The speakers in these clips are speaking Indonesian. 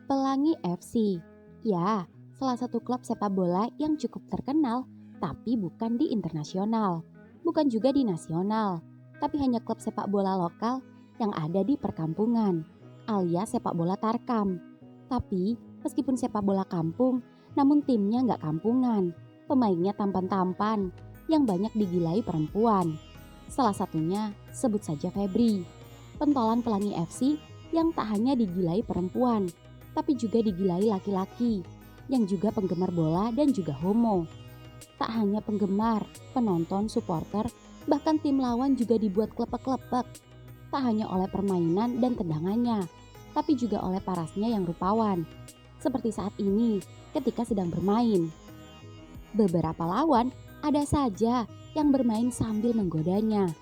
Pelangi FC. Ya, salah satu klub sepak bola yang cukup terkenal, tapi bukan di internasional. Bukan juga di nasional, tapi hanya klub sepak bola lokal yang ada di perkampungan, alias sepak bola tarkam. Tapi, meskipun sepak bola kampung, namun timnya nggak kampungan. Pemainnya tampan-tampan, yang banyak digilai perempuan. Salah satunya, sebut saja Febri. Pentolan Pelangi FC yang tak hanya digilai perempuan, tapi juga digilai laki-laki yang juga penggemar bola dan juga homo. Tak hanya penggemar, penonton, supporter, bahkan tim lawan juga dibuat klepek-klepek. Tak hanya oleh permainan dan tendangannya, tapi juga oleh parasnya yang rupawan. Seperti saat ini ketika sedang bermain. Beberapa lawan ada saja yang bermain sambil menggodanya.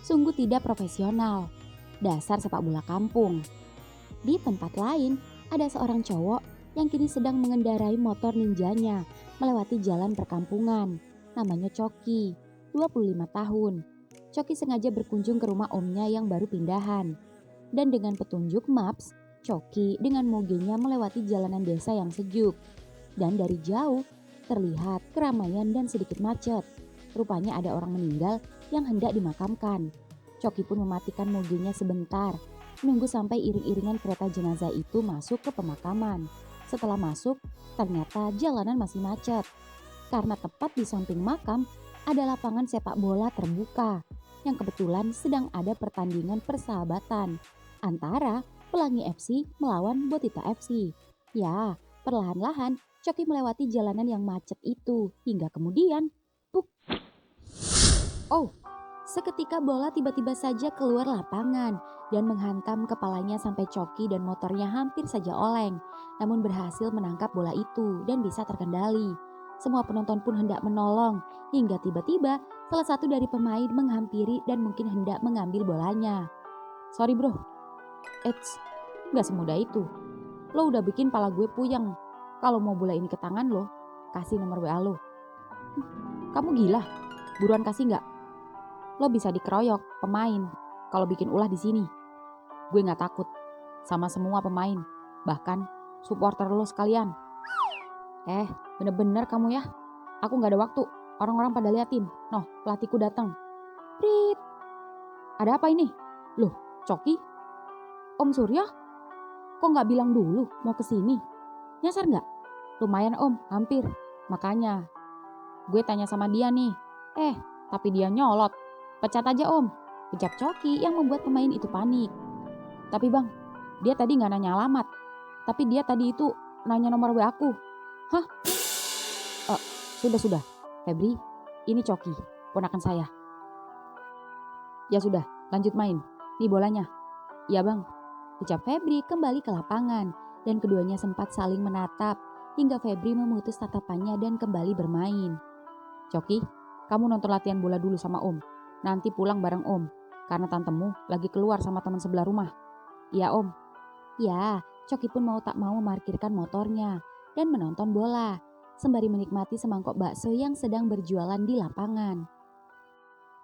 Sungguh tidak profesional. Dasar sepak bola kampung. Di tempat lain, ada seorang cowok yang kini sedang mengendarai motor ninjanya melewati jalan perkampungan. Namanya Coki, 25 tahun. Coki sengaja berkunjung ke rumah omnya yang baru pindahan. Dan dengan petunjuk maps, Coki dengan mogenya melewati jalanan desa yang sejuk. Dan dari jauh, terlihat keramaian dan sedikit macet. Rupanya ada orang meninggal yang hendak dimakamkan. Coki pun mematikan mogenya sebentar, menunggu sampai iring-iringan kereta jenazah itu masuk ke pemakaman. Setelah masuk, ternyata jalanan masih macet. Karena tepat di samping makam ada lapangan sepak bola terbuka yang kebetulan sedang ada pertandingan persahabatan antara Pelangi FC melawan Botita FC. Ya, perlahan-lahan Coki melewati jalanan yang macet itu hingga kemudian, puk. Oh, seketika bola tiba-tiba saja keluar lapangan dan menghantam kepalanya sampai Coki dan motornya hampir saja oleng. Namun berhasil menangkap bola itu dan bisa terkendali. Semua penonton pun hendak menolong hingga tiba-tiba salah satu dari pemain menghampiri dan mungkin hendak mengambil bolanya. Sorry bro, gak semudah itu. Lo udah bikin pala gue puyeng. Kalau mau bola ini ke tangan lo, kasih nomor WA lo. Kamu gila? Buruan kasih gak? Lo bisa dikeroyok pemain kalau bikin ulah di sini. Gue nggak takut sama semua pemain, bahkan supporter lo sekalian. Bener-bener kamu ya. Aku nggak ada waktu. Orang-orang pada liatin. Noh, pelatihku datang. Prit. Ada apa ini? Loh, Coki? Om Surya? Kok nggak bilang dulu mau kesini? Nyasar nggak? Lumayan om, hampir. Makanya gue tanya sama dia nih. Tapi dia nyolot. Pecat aja om, ucap Coki yang membuat pemain itu panik. Tapi bang, dia tadi gak nanya alamat. Tapi dia tadi itu nanya nomor WA aku. Hah? Sudah. Febri, ini Coki, ponakan saya. Ya sudah, lanjut main. Nih bolanya. Iya bang, ucap Febri kembali ke lapangan. Dan keduanya sempat saling menatap hingga Febri memutus tatapannya dan kembali bermain. Coki, kamu nonton latihan bola dulu sama om. Nanti pulang bareng om, karena tantemu lagi keluar sama teman sebelah rumah. Iya om. Ya, Coki pun mau tak mau memarkirkan motornya dan menonton bola, sembari menikmati semangkok bakso yang sedang berjualan di lapangan.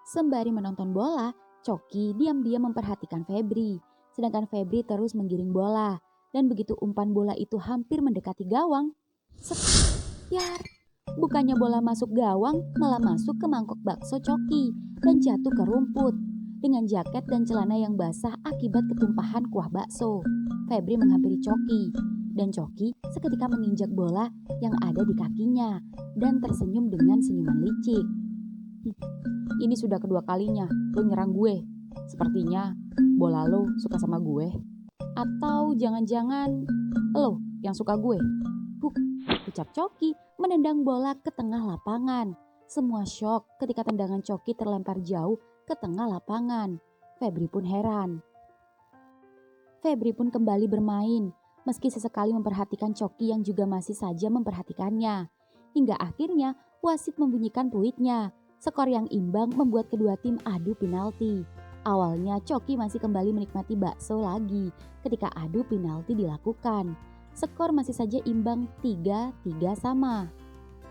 Sembari menonton bola, Coki diam-diam memperhatikan Febri, sedangkan Febri terus menggiring bola, dan begitu umpan bola itu hampir mendekati gawang, yar. Bukannya bola masuk gawang, malah masuk ke mangkok bakso Coki dan jatuh ke rumput dengan jaket dan celana yang basah akibat ketumpahan kuah bakso. Febri menghampiri Coki dan Coki seketika menginjak bola yang ada di kakinya dan tersenyum dengan senyuman licik. Ini sudah kedua kalinya lo nyerang gue. Sepertinya bola lo suka sama gue. Atau jangan-jangan lo yang suka gue. Ucap Coki menendang bola ke tengah lapangan. Semua syok ketika tendangan Coki terlempar jauh ke tengah lapangan. Febri pun heran. Febri pun kembali bermain, meski sesekali memperhatikan Coki yang juga masih saja memperhatikannya. Hingga akhirnya wasit membunyikan peluitnya. Skor yang imbang membuat kedua tim adu penalti. Awalnya Coki masih kembali menikmati bakso lagi ketika adu penalti dilakukan. Skor masih saja imbang 3-3 sama.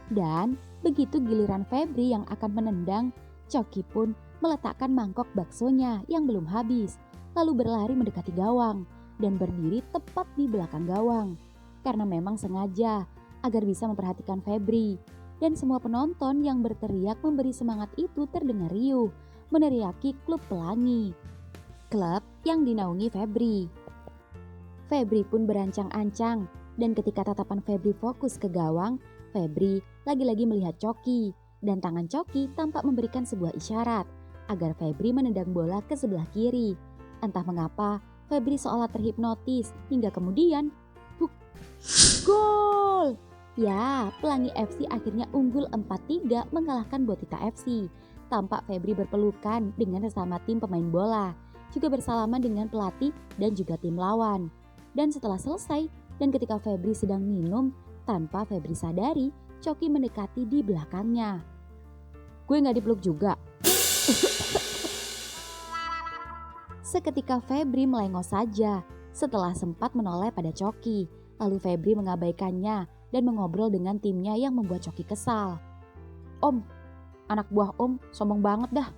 Dan begitu giliran Febri yang akan menendang, Coki pun meletakkan mangkok baksonya yang belum habis, lalu berlari mendekati gawang dan berdiri tepat di belakang gawang. karena memang sengaja agar bisa memperhatikan Febri. Dan semua penonton yang berteriak memberi semangat itu terdengar riuh, meneriaki klub pelangi. Klub yang dinaungi Febri. Febri pun berancang-ancang dan ketika tatapan Febri fokus ke gawang, Febri lagi-lagi melihat Coki dan tangan Coki tampak memberikan sebuah isyarat agar Febri menendang bola ke sebelah kiri. Entah mengapa, Febri seolah terhipnotis hingga kemudian gol! Ya, Pelangi FC akhirnya unggul 4-3 mengalahkan Botita FC. Tampak Febri berpelukan dengan sesama tim pemain bola, juga bersalaman dengan pelatih dan juga tim lawan. Dan setelah selesai, dan ketika Febri sedang minum, tanpa Febri sadari, Coki mendekati di belakangnya. Gue gak dipeluk juga. Seketika Febri melengos saja setelah sempat menoleh pada Coki. Lalu Febri mengabaikannya dan mengobrol dengan timnya yang membuat Coki kesal. Om, anak buah Om sombong banget dah.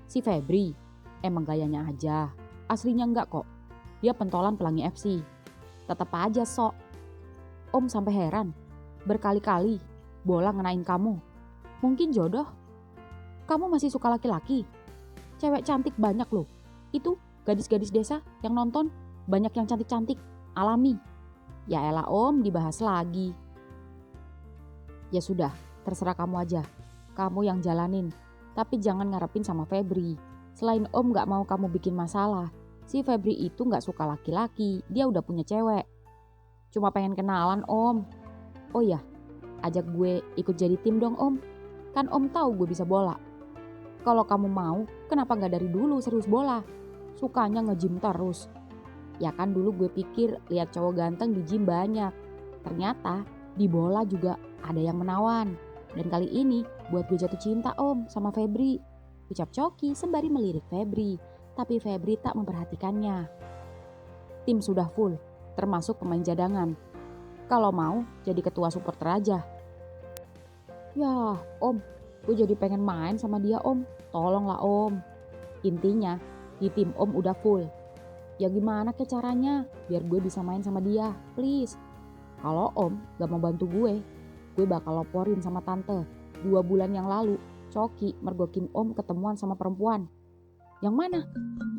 Si Febri, emang gayanya aja. Aslinya enggak kok. Dia pentolan Pelangi FC. Tetap aja sok. Om sampai heran. Berkali-kali bola ngenain kamu. Mungkin jodoh. Kamu masih suka laki-laki. Cewek cantik banyak loh. Itu gadis-gadis desa yang nonton banyak yang cantik-cantik, alami. Ya elah Om, dibahas lagi. Ya sudah, terserah kamu aja. Kamu yang jalanin. Tapi jangan ngarepin sama Febri. Selain Om gak mau kamu bikin masalah, si Febri itu gak suka laki-laki. Dia udah punya cewek. Cuma pengen kenalan Om. Oh ya, ajak gue ikut jadi tim dong Om. Kan Om tahu gue bisa bola. Kalau kamu mau, kenapa gak dari dulu serius bola? Sukanya nge-gym terus. Ya kan dulu gue pikir lihat cowok ganteng di gym banyak. Ternyata di bola juga ada yang menawan. Dan kali ini buat gue jatuh cinta Om sama Febri. Ucap Coki sembari melirik Febri. Tapi Febri tak memperhatikannya. Tim sudah full, termasuk pemain cadangan. Kalau mau jadi ketua supporter aja. Ya Om, gue jadi pengen main sama dia Om. Tolonglah Om. Intinya di tim Om udah full. Ya gimana ke caranya biar gue bisa main sama dia, please. Kalau Om gak mau bantu gue bakal laporin sama tante. 2 bulan yang lalu, Coki mergokin Om ketemuan sama perempuan. Yang mana?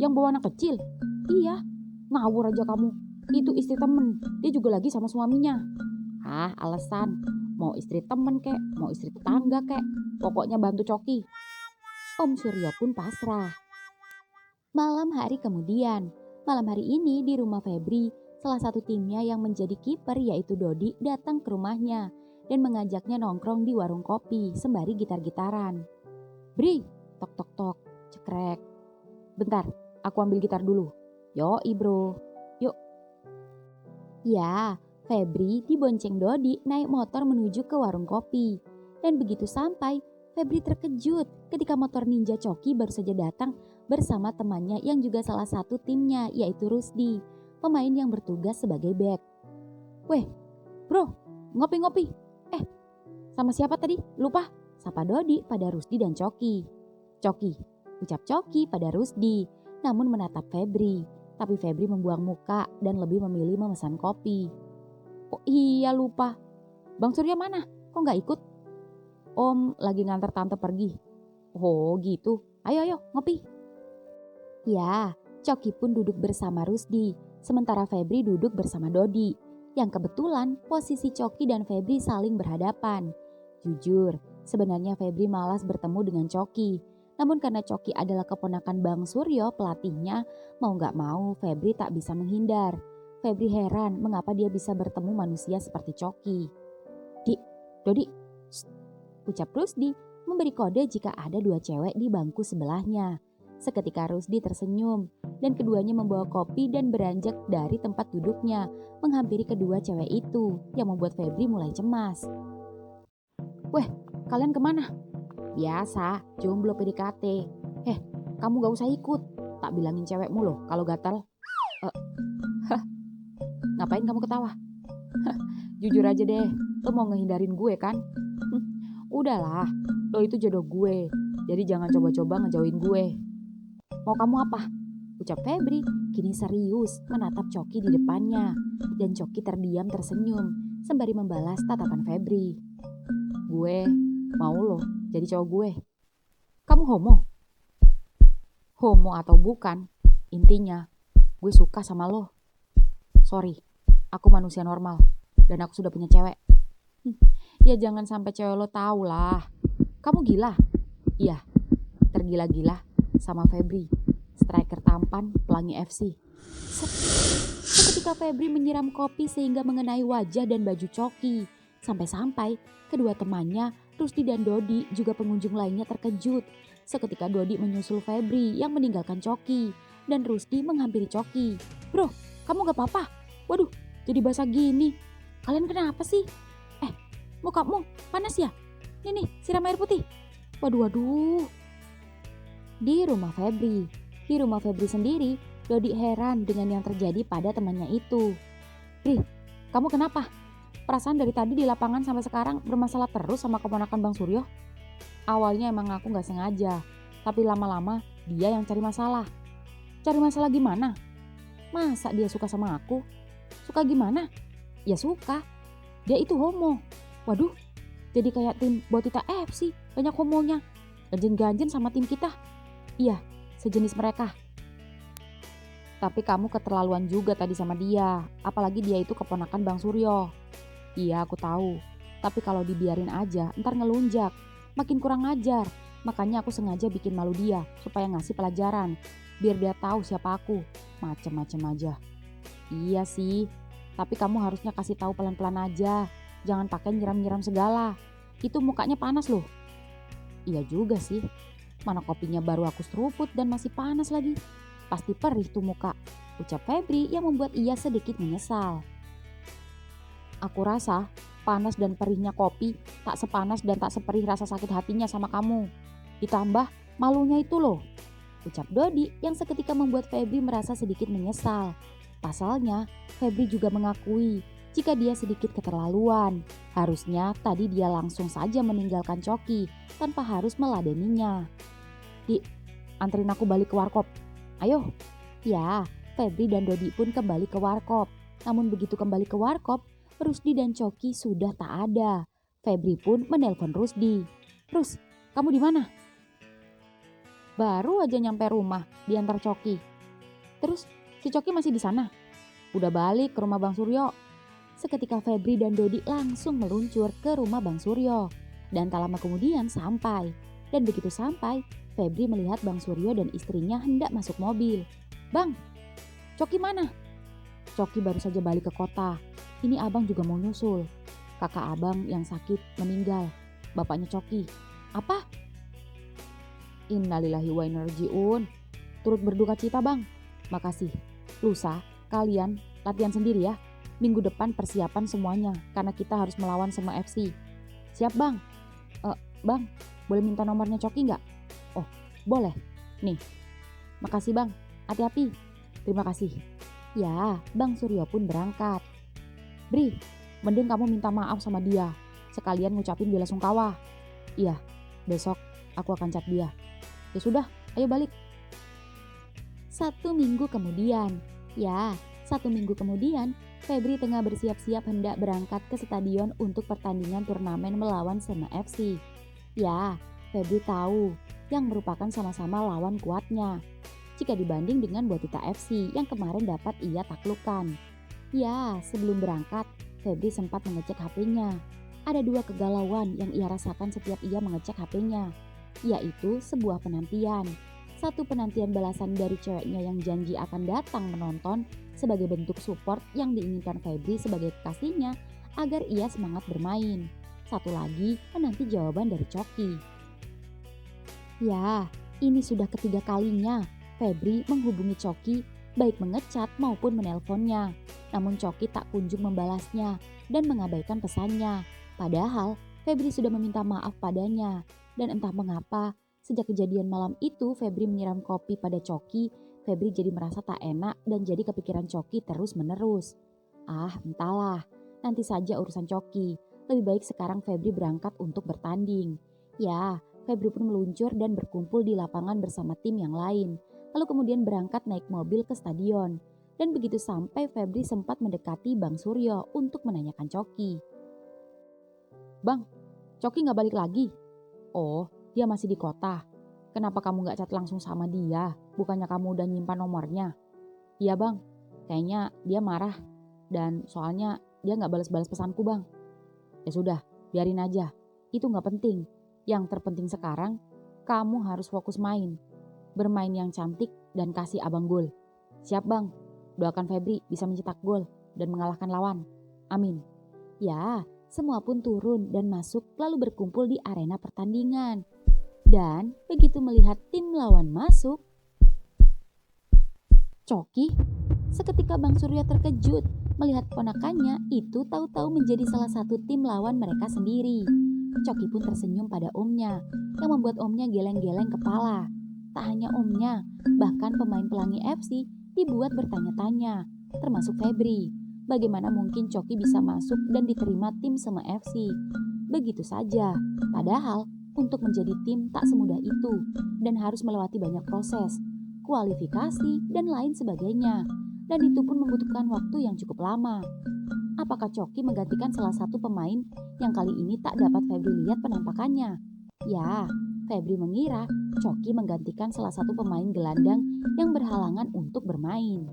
Yang bawa anak kecil? Iya, ngawur aja kamu. Itu istri temen, dia juga lagi sama suaminya. Ah, alasan. Mau istri temen kek, mau istri tetangga kek. Pokoknya bantu Coki. Om Suryo pun pasrah. Malam hari kemudian. Malam hari ini di rumah Febri, salah satu timnya yang menjadi kiper yaitu Dodi datang ke rumahnya dan mengajaknya nongkrong di warung kopi sembari gitar-gitaran. Bri, tok tok tok, cekrek. Bentar, aku ambil gitar dulu. Yoi bro, yuk. Ya, Febri dibonceng Dodi naik motor menuju ke warung kopi. Dan begitu sampai, Febri terkejut ketika motor ninja Coki baru saja datang bersama temannya yang juga salah satu timnya yaitu Rusdi, pemain yang bertugas sebagai back. Weh, bro, ngopi-ngopi. Sama siapa tadi? Lupa. Sapa Dodi pada Rusdi dan Coki. Coki, ucap Coki pada Rusdi, namun menatap Febri. Tapi Febri membuang muka dan lebih memilih memesan kopi. Oh iya lupa. Bang Surya mana? Kok gak ikut? Om lagi nganter tante pergi. Oh gitu, ayo ngopi. Ya, Coki pun duduk bersama Rusdi, sementara Febri duduk bersama Dodi. Yang kebetulan posisi Coki dan Febri saling berhadapan. Jujur, sebenarnya Febri malas bertemu dengan Coki. Namun karena Coki adalah keponakan Bang Suryo pelatihnya, mau gak mau Febri tak bisa menghindar. Febri heran mengapa dia bisa bertemu manusia seperti Coki. Dodi, ucap Rusdi memberi kode jika ada 2 cewek di bangku sebelahnya. Seketika Rusdi tersenyum dan keduanya membawa kopi dan beranjak dari tempat duduknya menghampiri kedua cewek itu yang membuat Febri mulai cemas. Weh, kalian kemana? Biasa, jomblo PDKT. Kamu gak usah ikut. Tak bilangin cewekmu loh kalau gatal. Ngapain kamu ketawa? Jujur aja deh, lo mau ngehindarin gue kan? Udahlah, lo itu jodoh gue. Jadi jangan coba-coba ngejauhin gue. Mau kamu apa? Ucap Febri kini serius menatap Coki di depannya dan Coki terdiam tersenyum sembari membalas tatapan Febri. Gue mau lo jadi cowok gue. Kamu homo? Homo atau bukan, intinya gue suka sama lo. Sorry, aku manusia normal dan aku sudah punya cewek. Ya jangan sampai cewek lo tahu lah. Kamu gila? Iya, tergila-gila sama Febri, striker tampan Pelangi FC. Seketika Febri menyiram kopi sehingga mengenai wajah dan baju Coki. Sampai-sampai kedua temannya, Rusdi dan Dodi juga pengunjung lainnya terkejut. Seketika Dodi menyusul Febri yang meninggalkan Coki dan Rusdi menghampiri Coki. Bro, kamu gak apa-apa? Waduh, jadi basah gini. Kalian kenapa sih? Mukamu panas ya? Nih, siram air putih. Waduh. Di rumah Febri sendiri, Dodi heran dengan yang terjadi pada temannya itu. Ri, kamu kenapa? Perasaan dari tadi di lapangan sampai sekarang bermasalah terus sama keponakan Bang Suryo. Awalnya emang aku gak sengaja, tapi lama-lama dia yang cari masalah. Cari masalah gimana? Masa dia suka sama aku? Suka gimana? Ya suka. Dia itu homo. Waduh, jadi kayak tim Botita FC, banyak homonya. Ganjen-ganjen sama tim kita. Iya, sejenis mereka. Tapi kamu keterlaluan juga tadi sama dia, apalagi dia itu keponakan Bang Suryo. Iya, aku tahu. Tapi kalau dibiarin aja, ntar ngelunjak. Makin kurang ajar. Makanya aku sengaja bikin malu dia, supaya ngasih pelajaran. Biar dia tahu siapa aku. Macem-macem aja. Iya sih, tapi kamu harusnya kasih tahu pelan-pelan aja. Jangan pakai nyiram-nyiram segala. Itu mukanya panas loh. Iya juga sih. Mana kopinya baru aku seruput dan masih panas lagi. Pasti perih tuh muka. Ucap Febri yang membuat ia sedikit menyesal. Aku rasa panas dan perihnya kopi tak sepanas dan tak seperih rasa sakit hatinya sama kamu. Ditambah malunya itu loh. Ucap Dodi yang seketika membuat Febri merasa sedikit menyesal. Pasalnya Febri juga mengakui jika dia sedikit keterlaluan. Harusnya tadi dia langsung saja meninggalkan Coki tanpa harus meladeninya. Di, anterin aku balik ke warkop. Ayo. Ya, Febri dan Dodi pun kembali ke warkop. Namun begitu kembali ke warkop, Rusdi dan Coki sudah tak ada. Febri pun menelpon Rusdi. Rus, kamu di mana? Baru aja nyampe rumah diantar Coki. Terus si Coki masih di sana? Udah balik ke rumah Bang Suryo. Seketika Febri dan Dodi langsung meluncur ke rumah Bang Suryo. Dan tak lama kemudian sampai. Dan begitu sampai, Febri melihat Bang Suryo dan istrinya hendak masuk mobil. Bang, Coki mana? Coki baru saja balik ke kota. Ini abang juga mau nyusul. Kakak abang yang sakit meninggal. Bapaknya Coki. Apa? Innalillahi wa inna ilaihi raji'un. Turut berduka cita bang. Makasih. Lusa, kalian latihan sendiri ya. Minggu depan persiapan semuanya. Karena kita harus melawan semua FC. Siap bang. Bang, boleh minta nomornya Coki nggak? Oh, boleh. Nih. Makasih bang. Hati-hati. Terima kasih. Ya, Bang Suryo pun berangkat. Bri, mending kamu minta maaf sama dia. Sekalian ngucapin bela sungkawa. Iya, besok aku akan chat dia. Ya sudah, ayo balik. 1 minggu kemudian. Ya, 1 minggu kemudian, Febri tengah bersiap-siap hendak berangkat ke stadion untuk pertandingan turnamen melawan Sema FC. Ya, Febri tahu yang merupakan sama-sama lawan kuatnya. Jika dibanding dengan Botita FC yang kemarin dapat ia taklukkan. Ya, sebelum berangkat, Febri sempat mengecek HP-nya. Ada 2 kegalauan yang ia rasakan setiap ia mengecek HP-nya, yaitu sebuah penantian. 1 penantian balasan dari ceweknya yang janji akan datang menonton sebagai bentuk support yang diinginkan Febri sebagai kekasihnya agar ia semangat bermain. 1 lagi menanti jawaban dari Coki. Ya, ini sudah ketiga kalinya Febri menghubungi Coki baik mengecat maupun menelponnya. Namun Coki tak kunjung membalasnya dan mengabaikan pesannya. Padahal Febri sudah meminta maaf padanya. Dan entah mengapa sejak kejadian malam itu Febri menyiram kopi pada Coki. Febri jadi merasa tak enak dan jadi kepikiran Coki terus menerus. Ah entahlah, nanti saja urusan Coki. Lebih baik sekarang Febri berangkat untuk bertanding. Ya, Febri pun meluncur dan berkumpul di lapangan bersama tim yang lain. lalu kemudian berangkat naik mobil ke stadion. Dan begitu sampai Febri sempat mendekati Bang Suryo untuk menanyakan Coki. Bang, Coki gak balik lagi? Oh, dia masih di kota. Kenapa kamu gak chat langsung sama dia? Bukannya kamu udah nyimpan nomornya? Iya bang, kayaknya dia marah. Dan soalnya dia gak balas-balas pesanku bang. Ya sudah, biarin aja. Itu gak penting. Yang terpenting sekarang, kamu harus fokus main. Bermain yang cantik dan kasih abang gol. Siap bang, doakan Febri bisa mencetak gol dan mengalahkan lawan. Amin. Ya, semua pun turun dan masuk lalu berkumpul di arena pertandingan. Dan begitu melihat tim lawan masuk, Coki, seketika Bang Suryo terkejut melihat ponakannya itu tahu-tahu menjadi salah satu tim lawan mereka sendiri. Coki pun tersenyum pada omnya yang membuat omnya geleng-geleng kepala. Tak hanya omnya, bahkan pemain Pelangi FC dibuat bertanya-tanya, termasuk Febri. Bagaimana mungkin Coki bisa masuk dan diterima tim Sema FC? Begitu saja, padahal untuk menjadi tim tak semudah itu dan harus melewati banyak proses, kualifikasi, dan lain sebagainya. Dan itu pun membutuhkan waktu yang cukup lama. Apakah Coki menggantikan salah satu pemain yang kali ini tak dapat Febri lihat penampakannya? Ya, Febri mengira Coki menggantikan salah satu pemain gelandang yang berhalangan untuk bermain.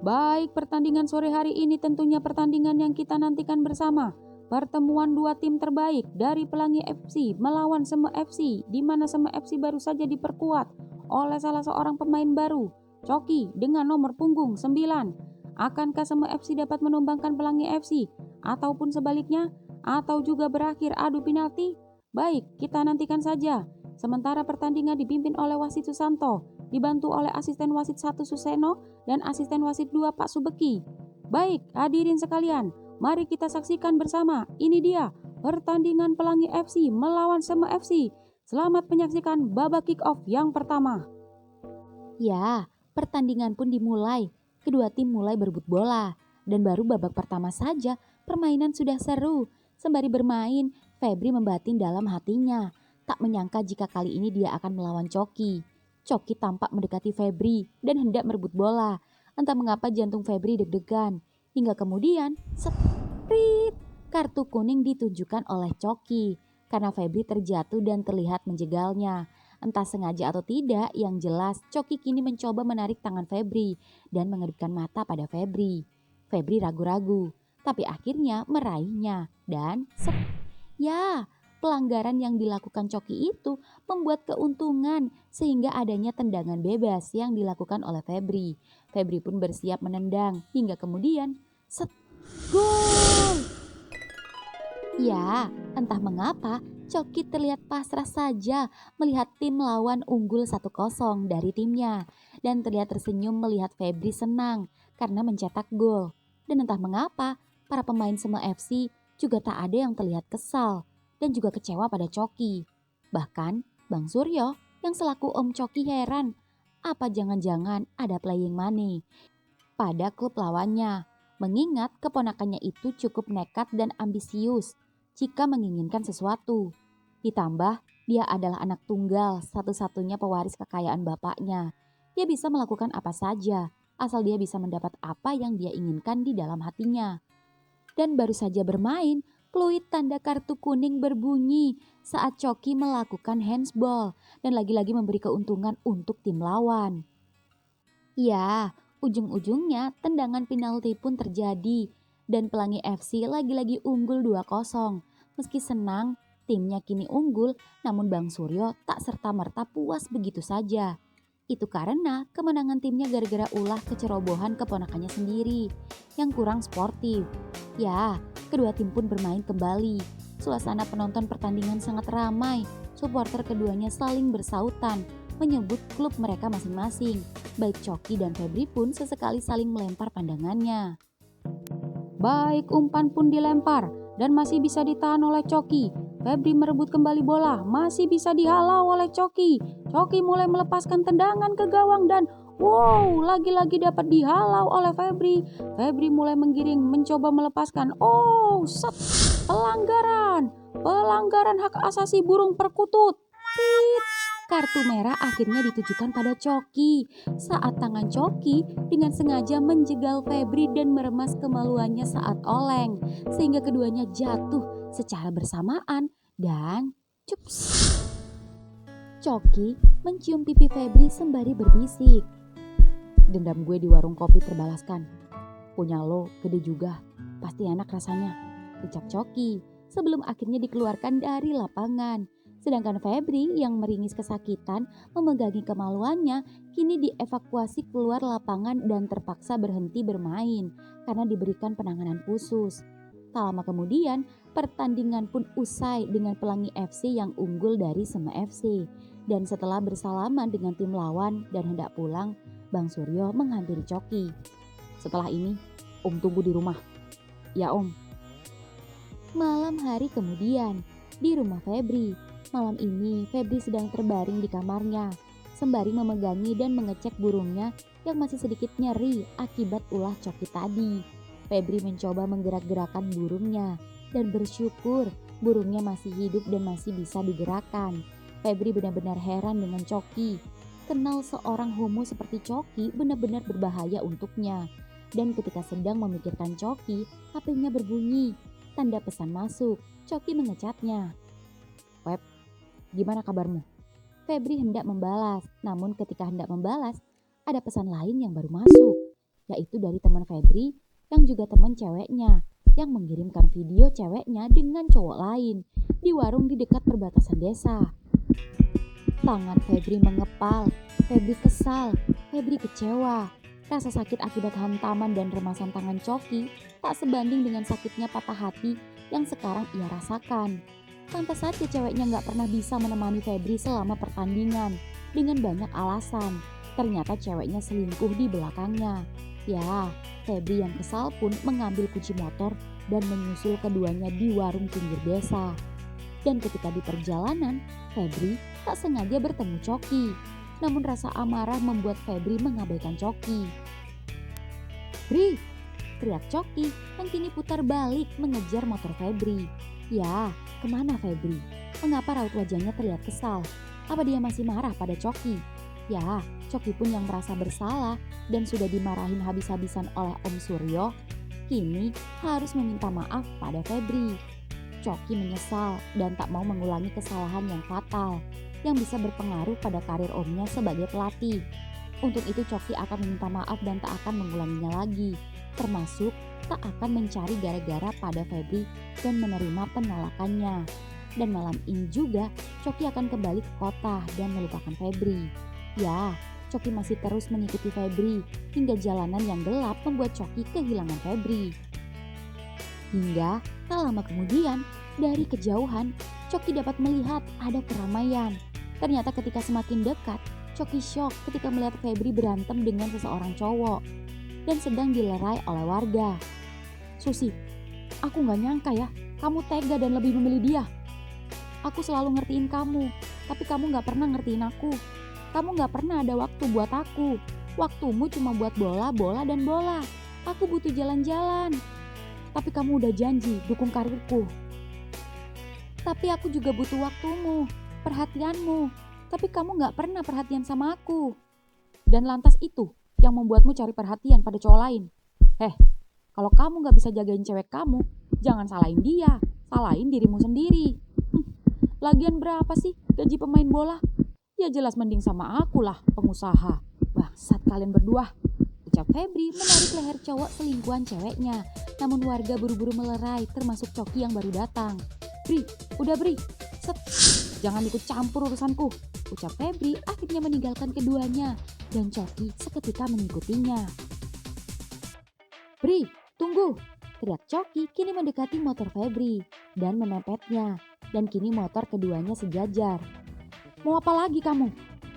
Baik, pertandingan sore hari ini tentunya pertandingan yang kita nantikan bersama. Pertemuan dua tim terbaik dari Pelangi FC melawan Sema FC, di mana Sema FC baru saja diperkuat oleh salah seorang pemain baru, Coki dengan nomor punggung 9. Akankah Sema FC dapat menumbangkan Pelangi FC? Ataupun sebaliknya? Atau juga berakhir adu penalti? Baik, kita nantikan saja. Sementara pertandingan dipimpin oleh Wasit Susanto, dibantu oleh asisten wasit 1 Suseno dan asisten wasit 2 Pak Subeki. Baik, hadirin sekalian, mari kita saksikan bersama. Ini dia pertandingan Pelangi FC melawan Sema FC. Selamat menyaksikan babak kick off yang pertama. Ya, pertandingan pun dimulai. Kedua tim mulai berebut bola. Dan baru babak pertama saja permainan sudah seru. Sembari bermain, Febri membatin dalam hatinya. Tak menyangka jika kali ini dia akan melawan Coki. Coki tampak mendekati Febri dan hendak merebut bola. Entah mengapa jantung Febri deg-degan. Hingga kemudian, seprit, kartu kuning ditunjukkan oleh Coki. Karena Febri terjatuh dan terlihat menjegalnya. Entah sengaja atau tidak, yang jelas Coki kini mencoba menarik tangan Febri dan mengedipkan mata pada Febri. Febri ragu-ragu, tapi akhirnya meraihnya dan ya, pelanggaran yang dilakukan Coki itu membuat keuntungan sehingga adanya tendangan bebas yang dilakukan oleh Febri. Febri pun bersiap menendang hingga kemudian gol! Ya, entah mengapa Coki terlihat pasrah saja melihat tim lawan unggul 1-0 dari timnya. Dan terlihat tersenyum melihat Febri senang karena mencetak gol. Dan entah mengapa para pemain Sema FC juga tak ada yang terlihat kesal dan juga kecewa pada Coki. Bahkan Bang Suryo yang selaku Om Coki heran, apa jangan-jangan ada playing money pada klub lawannya. Mengingat keponakannya itu cukup nekat dan ambisius jika menginginkan sesuatu. Ditambah dia adalah anak tunggal, satu-satunya pewaris kekayaan bapaknya. Dia bisa melakukan apa saja, asal dia bisa mendapat apa yang dia inginkan di dalam hatinya. Dan baru saja bermain, peluit tanda kartu kuning berbunyi saat Coki melakukan handsball dan lagi-lagi memberi keuntungan untuk tim lawan. Ya, ujung-ujungnya tendangan penalti pun terjadi dan Pelangi FC lagi-lagi unggul 2-0. Meski senang timnya kini unggul, namun Bang Suryo tak serta-merta puas begitu saja. Itu karena kemenangan timnya gara-gara ulah kecerobohan keponakannya sendiri yang kurang sportif. Ya, kedua tim pun bermain kembali. Suasana penonton pertandingan sangat ramai. Supporter keduanya saling bersautan menyebut klub mereka masing-masing. Baik Coki dan Febri pun sesekali saling melempar pandangannya. Baik umpan pun dilempar dan masih bisa ditahan oleh Coki. Febri merebut kembali bola, masih bisa dihalau oleh Coki. Coki mulai melepaskan tendangan ke gawang dan wow, lagi-lagi dapat dihalau oleh Febri. Febri mulai menggiring, mencoba melepaskan. Oh, pelanggaran hak asasi burung perkutut. Pit. Kartu merah akhirnya ditujukan pada Coki saat tangan Coki dengan sengaja menjegal Febri dan meremas kemaluannya saat oleng sehingga keduanya jatuh secara bersamaan dan cups. Coki mencium pipi Febri sembari berbisik. Dendam gue di warung kopi terbalaskan. Punya lo gede juga, pasti enak rasanya, ucap Coki sebelum akhirnya dikeluarkan dari lapangan. Sedangkan Febri yang meringis kesakitan memegangi kemaluannya kini dievakuasi keluar lapangan dan terpaksa berhenti bermain karena diberikan penanganan khusus. Tak lama kemudian pertandingan pun usai dengan Pelangi FC yang unggul dari Sema FC. Dan setelah bersalaman dengan tim lawan dan hendak pulang, Bang Suryo menghampiri Coki. Setelah ini, Om tunggu di rumah. Ya Om. Malam hari kemudian, di rumah Febri. Malam ini Febri sedang terbaring di kamarnya, sembari memegangi dan mengecek burungnya yang masih sedikit nyeri akibat ulah Coki tadi. Febri mencoba menggerak-gerakkan burungnya dan bersyukur burungnya masih hidup dan masih bisa digerakkan. Febri benar-benar heran dengan Coki. Kenal seorang homo seperti Coki benar-benar berbahaya untuknya. Dan ketika sedang memikirkan Coki, HP-nya berbunyi. Tanda pesan masuk. Coki mengecatnya. Web, gimana kabarmu? Febri hendak membalas, namun ketika hendak membalas, ada pesan lain yang baru masuk, yaitu dari teman Febri yang juga teman ceweknya, yang mengirimkan video ceweknya dengan cowok lain di warung di dekat perbatasan desa. Tangan Febri mengepal, Febri kesal, Febri kecewa. Rasa sakit akibat hantaman dan remasan tangan Coki tak sebanding dengan sakitnya patah hati yang sekarang ia rasakan. Pantas saja ceweknya gak pernah bisa menemani Febri selama pertandingan dengan banyak alasan. Ternyata ceweknya selingkuh di belakangnya. Ya, Febri yang kesal pun mengambil kunci motor dan menyusul keduanya di warung pinggir desa. Dan ketika di perjalanan, Febri tak sengaja bertemu Coki. Namun rasa amarah membuat Febri mengabaikan Coki. Bri, teriak Coki yang kini putar balik mengejar motor Febri. Ya, kemana Febri? Mengapa raut wajahnya terlihat kesal? Apa dia masih marah pada Coki? Ya, Coki pun yang merasa bersalah dan sudah dimarahin habis-habisan oleh Om Suryo, kini harus meminta maaf pada Febri. Coki menyesal dan tak mau mengulangi kesalahan yang fatal yang bisa berpengaruh pada karir omnya sebagai pelatih. Untuk itu Coki akan meminta maaf dan tak akan mengulanginya lagi, termasuk tak akan mencari gara-gara pada Febri dan menerima penolakannya. Dan malam ini juga Coki akan kembali ke kota dan melupakan Febri. Ya, Coki masih terus mengikuti Febri hingga jalanan yang gelap membuat Coki kehilangan Febri. Hingga tak lama kemudian dari kejauhan Coki dapat melihat ada keramaian. Ternyata ketika semakin dekat, Coki shock ketika melihat Febri berantem dengan seseorang cowok dan sedang dilerai oleh warga. Susi, aku gak nyangka ya, kamu tega dan lebih memilih dia. Aku selalu ngertiin kamu, tapi kamu gak pernah ngertiin aku. Kamu gak pernah ada waktu buat aku. Waktumu cuma buat bola, bola, dan bola. Aku butuh jalan-jalan. Tapi kamu udah janji dukung karirku. Tapi aku juga butuh waktumu, perhatianmu. Tapi kamu gak pernah perhatian sama aku. Dan lantas itu yang membuatmu cari perhatian pada cowok lain. Kalau kamu gak bisa jagain cewek kamu, jangan salahin dia, salahin dirimu sendiri. Lagian berapa sih gaji pemain bola? Ya jelas mending sama aku lah, pengusaha. Bangsat kalian berdua, ucap Febri menarik leher cowok selingkuhan ceweknya. Namun warga buru-buru melerai, termasuk Coki yang baru datang. Bri, udah Bri, set, jangan ikut campur urusanku, ucap Febri akhirnya meninggalkan keduanya. Dan Coki seketika mengikutinya. Bri, tunggu, teriak Coki kini mendekati motor Febri dan memepetnya. Dan kini motor keduanya sejajar. Mau apa lagi kamu?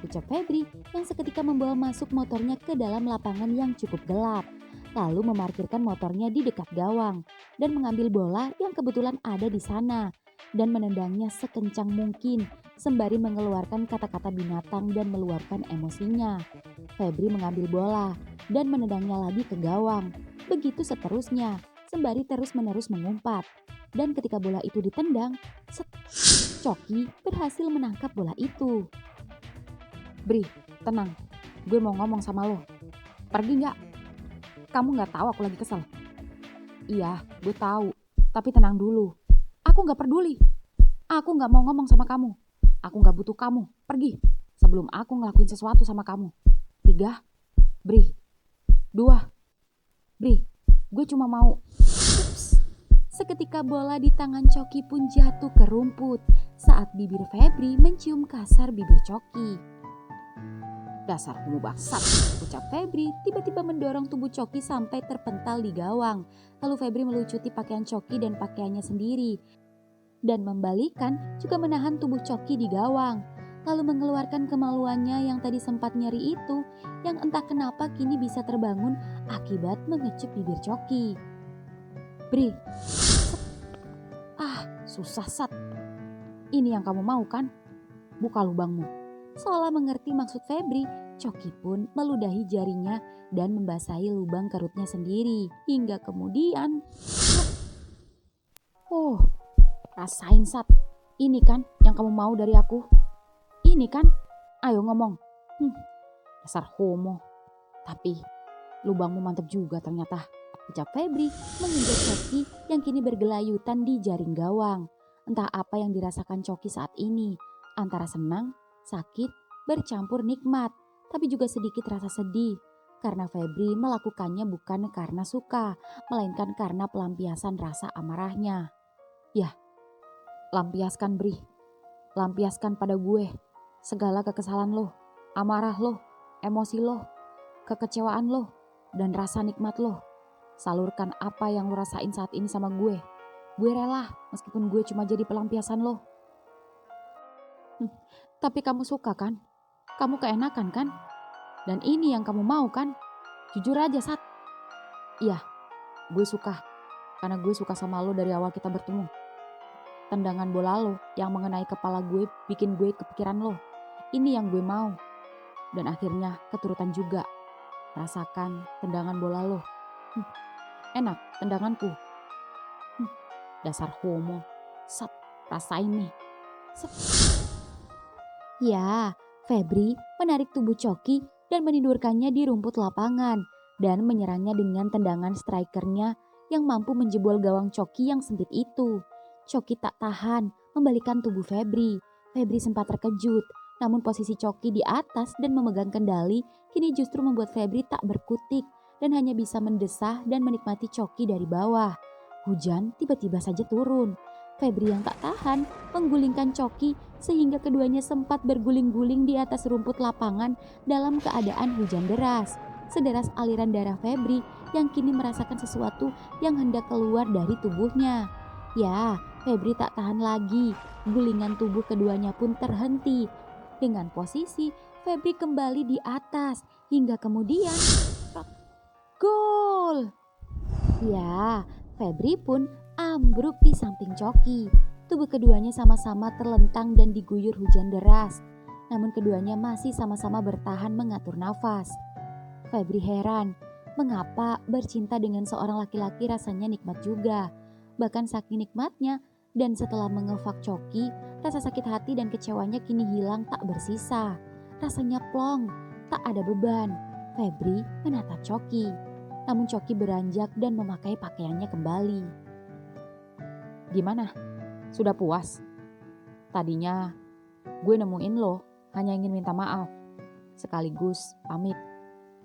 Ucap Febri yang seketika membawa masuk motornya ke dalam lapangan yang cukup gelap. Lalu memarkirkan motornya di dekat gawang dan mengambil bola yang kebetulan ada di sana dan menendangnya sekencang mungkin sembari mengeluarkan kata-kata binatang dan meluapkan emosinya. Febri mengambil bola dan menendangnya lagi ke gawang. Begitu seterusnya sembari terus-menerus mengumpat. Dan ketika bola itu ditendang, Coki berhasil menangkap bola itu. Bri, tenang. Gue mau ngomong sama lo. Pergi nggak? Kamu nggak tahu aku lagi kesel? Iya, gue tahu. Tapi tenang dulu. Aku nggak peduli. Aku nggak mau ngomong sama kamu. Aku nggak butuh kamu. Pergi. Sebelum aku ngelakuin sesuatu sama kamu. 3, Bri. 2, Bri. Gue cuma mau... Ups. Seketika bola di tangan Coki pun jatuh ke rumput saat bibir Febri mencium kasar bibir Coki. Dasar homo bangsat, ucap Febri tiba-tiba mendorong tubuh Coki sampai terpental di gawang. Lalu Febri melucuti pakaian Coki dan pakaiannya sendiri. Dan membalikan juga menahan tubuh Coki di gawang. Lalu mengeluarkan kemaluannya yang tadi sempat nyeri itu, yang entah kenapa kini bisa terbangun akibat mengecup bibir Coki. Bri, susah Sat. Ini yang kamu mau kan? Buka lubangmu. Seolah mengerti maksud Febri, Coki pun meludahi jarinya dan membasahi lubang kerutnya sendiri. Hingga kemudian... rasain Sat. Ini kan yang kamu mau dari aku? Ini kan? Ayo ngomong. Dasar homo. Tapi lubangmu mantep juga ternyata. Ucap Febri menginjak Coki yang kini bergelayutan di jaring gawang. Entah apa yang dirasakan Coki saat ini. Antara senang, sakit, bercampur nikmat. Tapi juga sedikit rasa sedih. Karena Febri melakukannya bukan karena suka. Melainkan karena pelampiasan rasa amarahnya. Yah, lampiaskan Bri. Lampiaskan pada gue. Segala kekesalan lo, amarah lo, emosi lo, kekecewaan lo, dan rasa nikmat lo. Salurkan apa yang lo rasain saat ini sama gue. Gue rela meskipun gue cuma jadi pelampiasan lo. Tapi kamu suka kan? Kamu keenakan kan? Dan ini yang kamu mau kan? Jujur aja Sat. Iya, gue suka. Karena gue suka sama lo dari awal kita bertemu. Tendangan bola lo yang mengenai kepala gue bikin gue kepikiran lo. Ini yang gue mau. Dan akhirnya keturutan juga. Rasakan tendangan bola lo. Enak tendanganku. Dasar homo. Sat, rasain nih. Sat. Ya, Febri menarik tubuh Coki dan menidurkannya di rumput lapangan dan menyerangnya dengan tendangan strikernya yang mampu menjebol gawang Coki yang sempit itu. Coki tak tahan membalikan tubuh Febri. Febri sempat terkejut, namun posisi Coki di atas dan memegang kendali kini justru membuat Febri tak berkutik dan hanya bisa mendesah dan menikmati Coki dari bawah. Hujan tiba-tiba saja turun. Febri yang tak tahan menggulingkan Coki sehingga keduanya sempat berguling-guling di atas rumput lapangan dalam keadaan hujan deras. Sederas aliran darah Febri yang kini merasakan sesuatu yang hendak keluar dari tubuhnya. Ya, Febri tak tahan lagi. Gulingan tubuh keduanya pun terhenti. Dengan posisi Febri kembali di atas hingga kemudian gol. Ya, Febri pun ambruk di samping Coki. Tubuh keduanya sama-sama terlentang dan diguyur hujan deras. Namun keduanya masih sama-sama bertahan mengatur nafas. Febri heran, mengapa bercinta dengan seorang laki-laki rasanya nikmat juga. Bahkan saking nikmatnya, dan setelah mengevak Coki, rasa sakit hati dan kecewanya kini hilang tak bersisa. Rasanya plong, tak ada beban. Febri menatap Coki. Namun Coki beranjak dan memakai pakaiannya kembali. Gimana? Sudah puas? Tadinya gue nemuin lo hanya ingin minta maaf. Sekaligus pamit.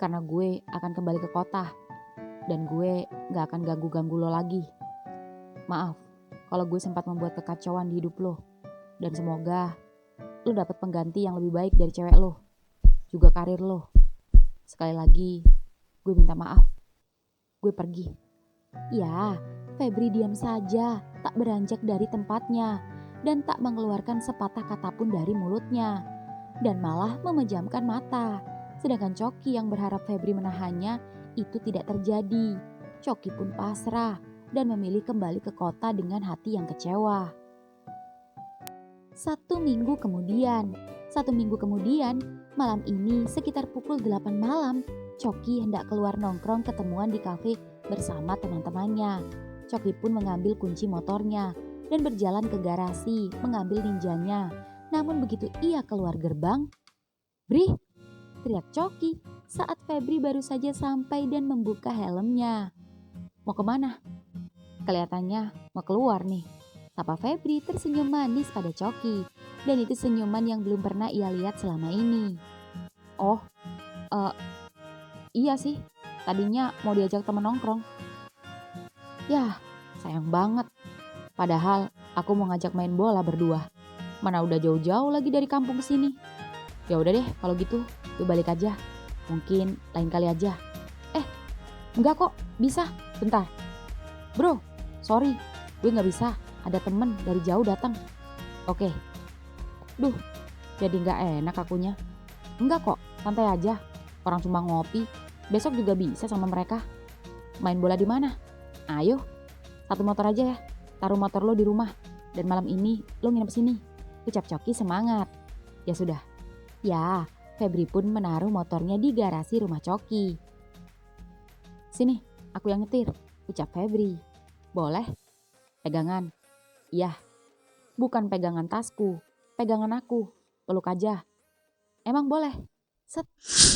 Karena gue akan kembali ke kota. Dan gue gak akan ganggu-ganggu lo lagi. Maaf kalau gue sempat membuat kekacauan di hidup lo. Dan semoga lo dapat pengganti yang lebih baik dari cewek lo. Juga karir lo. Sekali lagi gue minta maaf. Gue pergi. Ya, Febri diam saja, tak beranjak dari tempatnya, dan tak mengeluarkan sepatah kata pun dari mulutnya, dan malah memejamkan mata. Sedangkan Coki yang berharap Febri menahannya, itu tidak terjadi. Coki pun pasrah, dan memilih kembali ke kota dengan hati yang kecewa. 1 minggu kemudian, malam ini sekitar pukul 8 malam, Coki hendak keluar nongkrong ketemuan di kafe bersama teman-temannya. Coki pun mengambil kunci motornya dan berjalan ke garasi mengambil ninjanya. Namun begitu ia keluar gerbang, Bri, teriak Coki saat Febri baru saja sampai dan membuka helmnya. Mau kemana? Kelihatannya mau keluar nih. Sapa Febri tersenyum manis pada Coki. Dan itu senyuman yang belum pernah ia lihat selama ini. Oh, iya sih. Tadinya mau diajak temen nongkrong. Yah, sayang banget. Padahal aku mau ngajak main bola berdua. Mana udah jauh-jauh lagi dari kampung ke sini. Ya udah deh kalau gitu, gue balik aja. Mungkin lain kali aja. Enggak kok, bisa. Bentar. Bro, sorry, gue gak bisa. Ada temen dari jauh datang. Oke. Duh, jadi gak enak akunya. Enggak kok, santai aja. Orang cuma ngopi. Besok juga bisa sama mereka. Main bola di mana? Ayo, satu motor aja ya. Taruh motor lo di rumah. Dan malam ini lo nginep sini. Ucap Coki semangat. Ya sudah. Ya, Febri pun menaruh motornya di garasi rumah Coki. Sini, aku yang nyetir, ucap Febri. Boleh? Pegangan. Iya. Bukan pegangan tasku, pegangan aku. Peluk aja. Emang boleh? Set.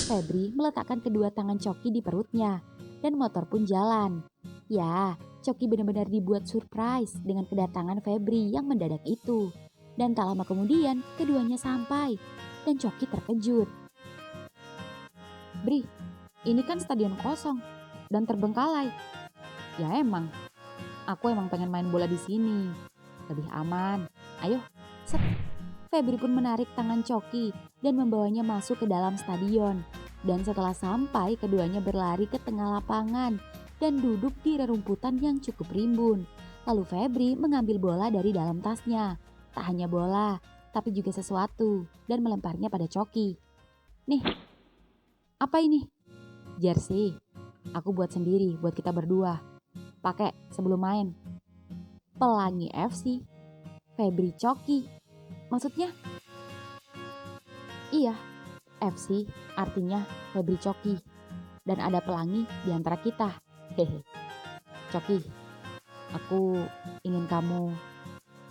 Febri meletakkan kedua tangan Coki di perutnya. Dan motor pun jalan. Ya, Coki benar-benar dibuat surprise dengan kedatangan Febri yang mendadak itu. Dan tak lama kemudian, keduanya sampai. Dan Coki terkejut. Bri, ini kan stadion kosong dan terbengkalai. Ya emang, aku emang pengen main bola di sini. Lebih aman. Ayo, set. Febri pun menarik tangan Coki dan membawanya masuk ke dalam stadion. Dan setelah sampai, keduanya berlari ke tengah lapangan dan duduk di rerumputan yang cukup rimbun. Lalu Febri mengambil bola dari dalam tasnya. Tak hanya bola, tapi juga sesuatu dan melemparnya pada Coki. Nih, apa ini? Jersey. Aku buat sendiri buat kita berdua. Pakai sebelum main. Pelangi FC. Febri Coki. Maksudnya? Iya, FC artinya Febri Coki. Dan ada pelangi di antara kita. Hehe. Coki, aku ingin kamu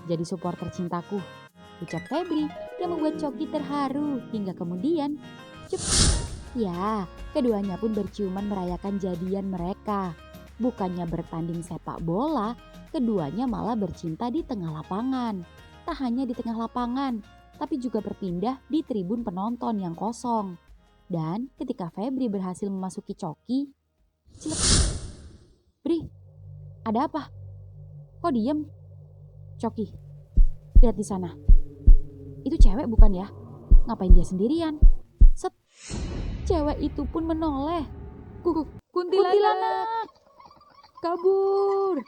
jadi supporter cintaku. Ucap Febri yang membuat Coki terharu hingga kemudian cup. Ya, keduanya pun berciuman merayakan jadian mereka. Bukannya bertanding sepak bola, keduanya malah bercinta di tengah lapangan. Tak hanya di tengah lapangan, tapi juga berpindah di tribun penonton yang kosong. Dan ketika Febri berhasil memasuki Coki, cilep. Bri, ada apa? Kok diem? Coki, lihat di sana. Itu cewek bukan ya? Ngapain dia sendirian? Set. Cewek itu pun menoleh. Kuntilanak. Kabur.